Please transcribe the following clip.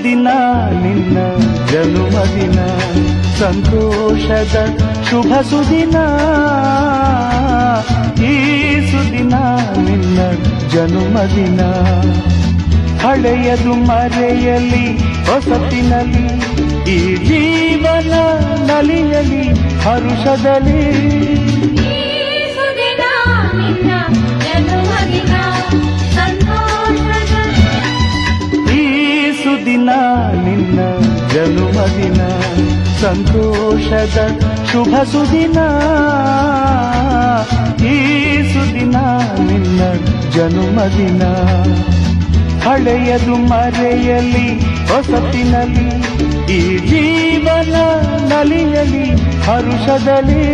ಸುದಿನ ನಿನ್ನ ಜನುಮದಿನ ಸಂತೋಷದ ಶುಭ ಸುದಿನ ಈ ಸುದಿನ ನಿನ್ನ ಜನುಮದಿನ ಹಳೆಯದು ಮರೆಯಲಿ ಹೊಸತಿನಲ್ಲಿ ಈ ಜೀವನ ನಲಿಯಲಿ ಹರುಷದಲ್ಲಿ ದಿನ ನಿನ್ನ ಜನುಮದಿನ ಸಂತೋಷದ ಶುಭ ಸುದಿನ ಈ ಸುದಿನ ನಿನ್ನ ಜನುಮದಿನ ಹಳೆಯದು ಮರೆಯಲಿ ಹೊಸತಿನಲ್ಲಿ ಈ ಜೀವನ ನಲಿಯಲಿ ಹರುಷದಲ್ಲಿ